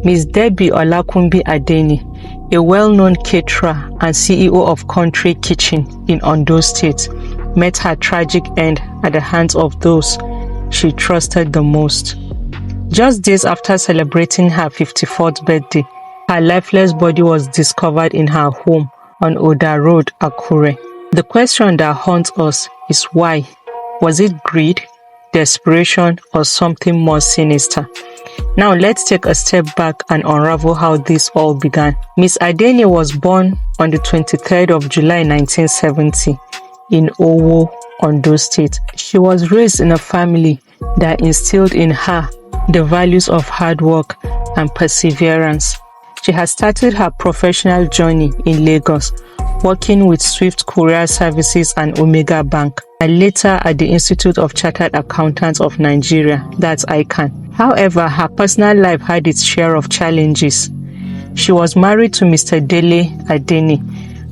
Miss Debbie Adene, a well-known caterer and CEO of Country Kitchen in Ondo State, met her tragic end at the hands of those she trusted the most. Just days after celebrating her 54th birthday, her lifeless body was discovered in her home on Oda Road, Akure. The question that haunts us is why? Was it greed, desperation, or something more sinister? Now let's take a step back and unravel how this all began. Miss Adene was born on the 23rd of July 1970 in Owo, Ondo State. She was raised in a family that instilled in her the values of hard work and perseverance. She has started her professional journey in Lagos, working with Swift Courier Services and Omega Bank, and later at the Institute of Chartered Accountants of Nigeria, that's ICANN. However, her personal life had its share of challenges. She was married to Mr. Debbie Adene,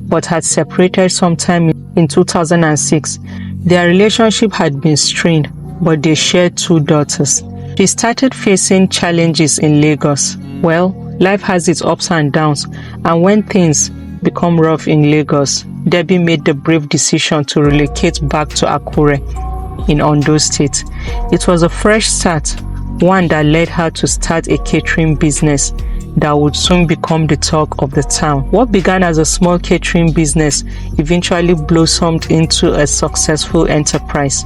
but had separated sometime in 2006. Their relationship had been strained, but they shared 2 daughters. She started facing challenges in Lagos. Well, life has its ups and downs, and when things become rough in Lagos, Debbie made the brave decision to relocate back to Akure in Ondo State. It was a fresh start, one that led her to start a catering business that would soon become the talk of the town. What began as a small catering business eventually blossomed into a successful enterprise.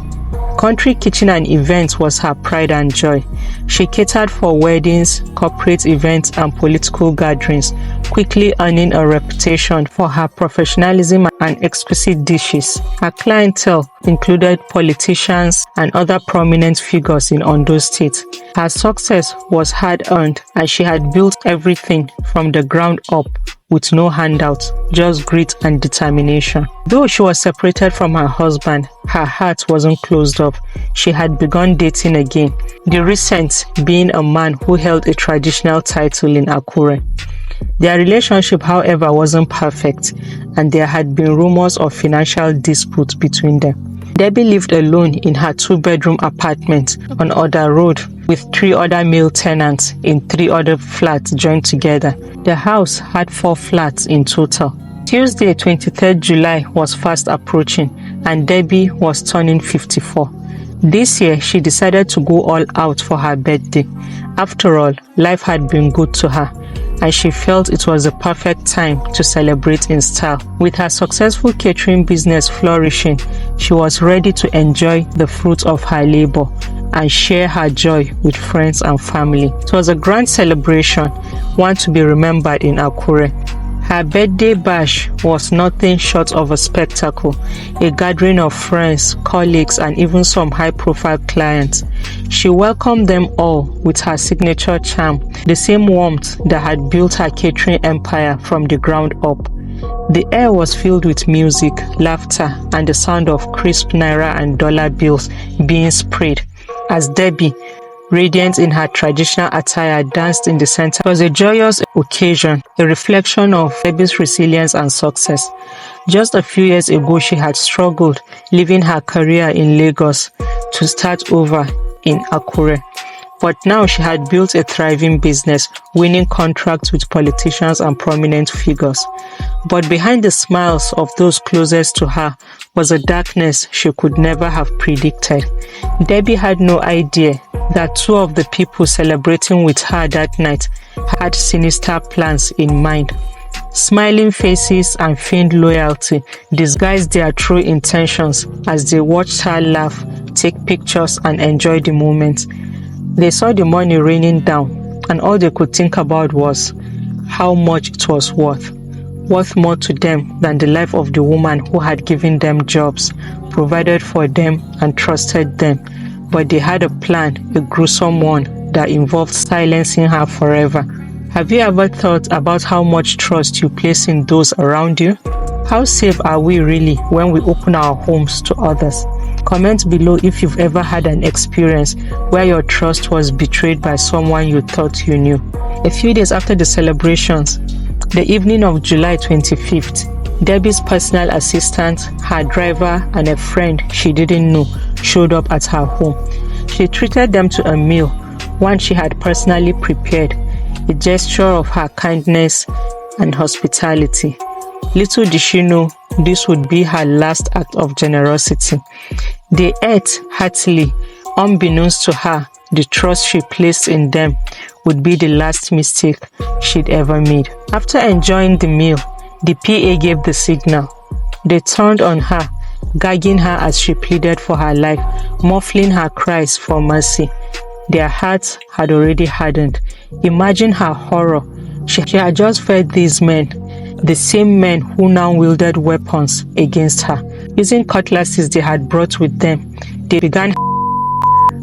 Country Kitchen and Events was her pride and joy. She catered for weddings, corporate events, and political gatherings, quickly earning a reputation for her professionalism and exquisite dishes. Her clientele included politicians and other prominent figures in Ondo State. Her success was hard-earned, and she had built everything from the ground up with no handouts, just grit and determination. Though she was separated from her husband, her heart wasn't closed off. She had begun dating again, the recent being a man who held a traditional title in Akure. Their relationship, however, wasn't perfect, and there had been rumors of financial disputes between them. Debbie lived alone in her 2-bedroom apartment on Oda Road with 3 other male tenants in 3 other flats joined together. The house had 4 flats in total. Tuesday, 23rd July was fast approaching, and Debbie was turning 54. This year, she decided to go all out for her birthday. After all, life had been good to her, and she felt it was the perfect time to celebrate in style. With her successful catering business flourishing, she was ready to enjoy the fruits of her labor and share her joy with friends and family. It was a grand celebration, one to be remembered in Akure. Her birthday bash was nothing short of a spectacle, a gathering of friends, colleagues, and even some high-profile clients. She welcomed them all with her signature charm, the same warmth that had built her catering empire from the ground up. The air was filled with music, laughter, and the sound of crisp naira and dollar bills being sprayed as Debbie, radiant in her traditional attire, danced in the center. It was a joyous occasion, a reflection of Debbie's resilience and success. Just a few years ago, she had struggled, leaving her career in Lagos to start over in Akure. But now she had built a thriving business, winning contracts with politicians and prominent figures. But behind the smiles of those closest to her was a darkness she could never have predicted. Debbie had no idea that 2 of the people celebrating with her that night had sinister plans in mind. Smiling faces and feigned loyalty disguised their true intentions as they watched her laugh, take pictures, and enjoy the moment. They saw the money raining down, and all they could think about was how much it was worth more to them than the life of the woman who had given them jobs, provided for them, and trusted them. But they had a plan, a gruesome one, that involved silencing her forever. Have you ever thought about how much trust you place in those around you? How safe are we really when we open our homes to others? Comment below if you've ever had an experience where your trust was betrayed by someone you thought you knew. A few days after the celebrations, the evening of July 25th, Debbie's personal assistant, her driver, and a friend she didn't know showed up at her home. She treated them to a meal, one she had personally prepared, a gesture of her kindness and hospitality. Little did she know this would be her last act of generosity. They ate heartily. Unbeknownst to her, the trust she placed in them would be the last mistake she'd ever made. After enjoying the meal, the PA gave the signal. They turned on her, gagging her as she pleaded for her life, muffling her cries for mercy. Their hearts had already hardened. Imagine her horror. She had just fed these men, the same men who now wielded weapons against her. Using cutlasses they had brought with them, they began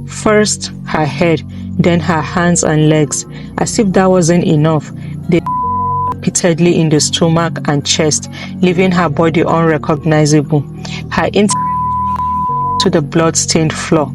first her head, then her hands and legs. As if that wasn't enough, they repeatedly in the stomach and chest, leaving her body unrecognizable, her to the blood-stained floor.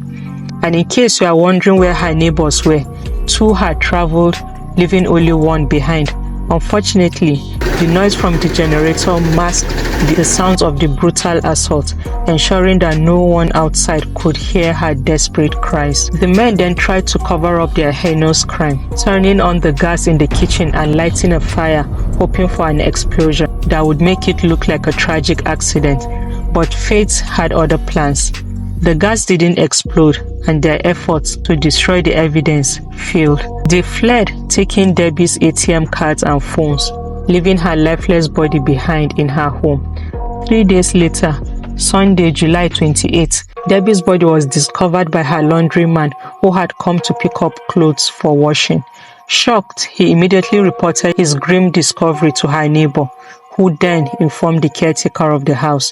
And in case you are wondering where her neighbors were, two had traveled, leaving only one behind. Unfortunately, the noise from the generator masked the sounds of the brutal assault, ensuring that no one outside could hear her desperate cries. The men then tried to cover up their heinous crime, turning on the gas in the kitchen and lighting a fire, hoping for an explosion that would make it look like a tragic accident. But fate had other plans. The gas didn't explode, and their efforts to destroy the evidence failed. They fled, taking Debbie's ATM cards and phones, leaving her lifeless body behind in her home. 3 days later, Sunday, July 28, Debbie's body was discovered by her laundryman who had come to pick up clothes for washing. Shocked, he immediately reported his grim discovery to her neighbor, who then informed the caretaker of the house.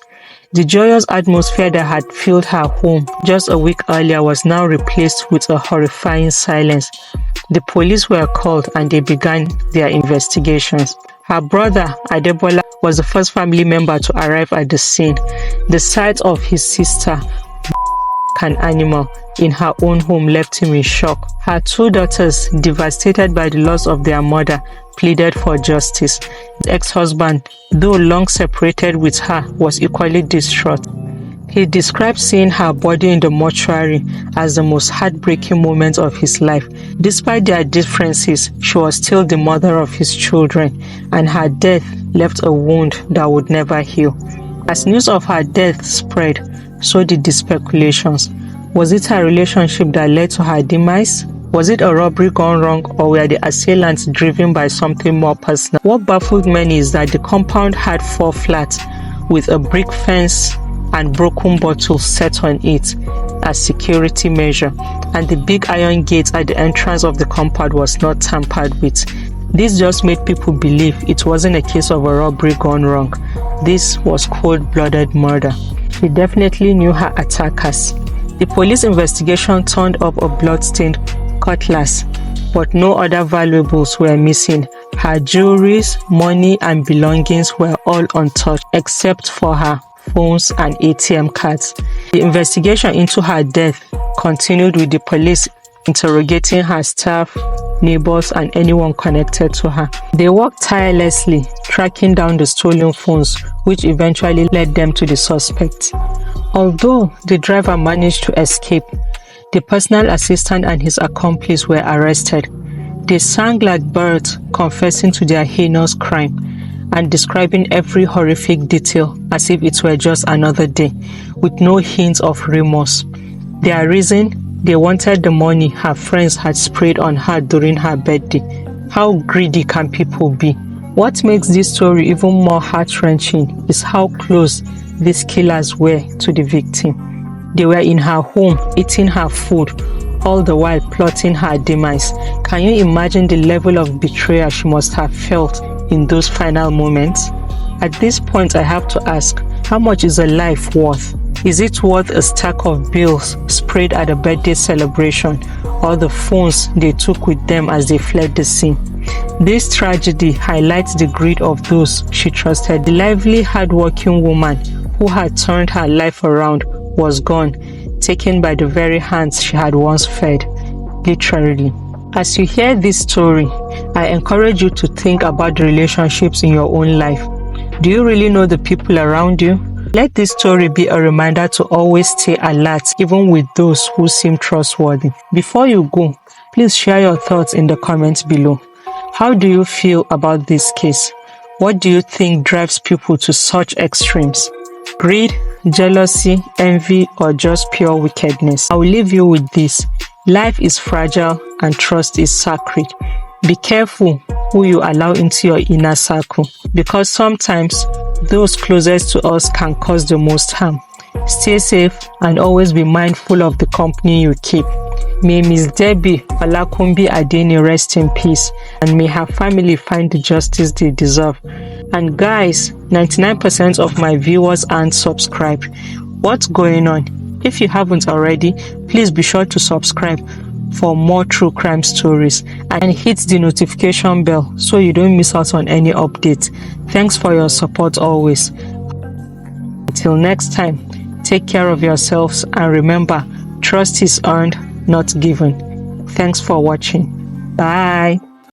The joyous atmosphere that had filled her home just a week earlier was now replaced with a horrifying silence. The police were called and they began their investigations. Her brother, Adebola, was the first family member to arrive at the scene. The sight of his sister, an animal, in her own home left him in shock. Her two daughters, devastated by the loss of their mother, pleaded for justice. His ex-husband, though long separated with her, was equally distraught. He described seeing her body in the mortuary as the most heartbreaking moment of his life. Despite their differences, she was still the mother of his children, and her death left a wound that would never heal. As news of her death spread, so did the speculations. Was it her relationship that led to her demise? Was it a robbery gone wrong, or were the assailants driven by something more personal? What baffled many is that the compound had 4 flats with a brick fence and broken bottles set on it as security measure, and the big iron gate at the entrance of the compound was not tampered with. This just made people believe it wasn't a case of a robbery gone wrong. This was cold-blooded murder. She definitely knew her attackers. The police investigation turned up a blood-stained cutlass, but no other valuables were missing. Her jewelries, money, and belongings were all untouched, except for her phones and ATM cards. The investigation into her death continued, with the police interrogating her staff, neighbors, and anyone connected to her. They worked tirelessly, tracking down the stolen phones, which eventually led them to the suspect. Although the driver managed to escape, the personal assistant and his accomplice were arrested. They sang like birds, confessing to their heinous crime and describing every horrific detail as if it were just another day, with no hint of remorse. Their reason? They wanted the money her friends had sprayed on her during her birthday. How greedy can people be? What makes this story even more heart-wrenching is how close these killers were to the victim. They were in her home, eating her food, all the while plotting her demise. Can you imagine the level of betrayal she must have felt in those final moments? At this point, I have to ask, how much is a life worth? Is it worth a stack of bills sprayed at a birthday celebration, or the phones they took with them as they fled the scene? This tragedy highlights the greed of those she trusted. The lively, hard-working woman who had turned her life around was gone, taken by the very hands she had once fed, literally. As you hear this story, I encourage you to think about the relationships in your own life. Do you really know the people around you? Let this story be a reminder to always stay alert, even with those who seem trustworthy. Before you go, please share your thoughts in the comments below. How do you feel about this case? What do you think drives people to such extremes? Greed, jealousy, envy, or just pure wickedness? I will leave you with this. Life is fragile and trust is sacred. Be careful who you allow into your inner circle, because sometimes those closest to us can cause the most harm. Stay safe and always be mindful of the company you keep. May Miss Debbie Adene rest in peace, and may her family find the justice they deserve. And guys, 99% of my viewers aren't subscribed. What's going on? If you haven't already, please be sure to subscribe for more true crime stories and hit the notification bell so you don't miss out on any updates. Thanks for your support always. Until next time, take care of yourselves and remember, trust is earned, not given. Thanks for watching. Bye.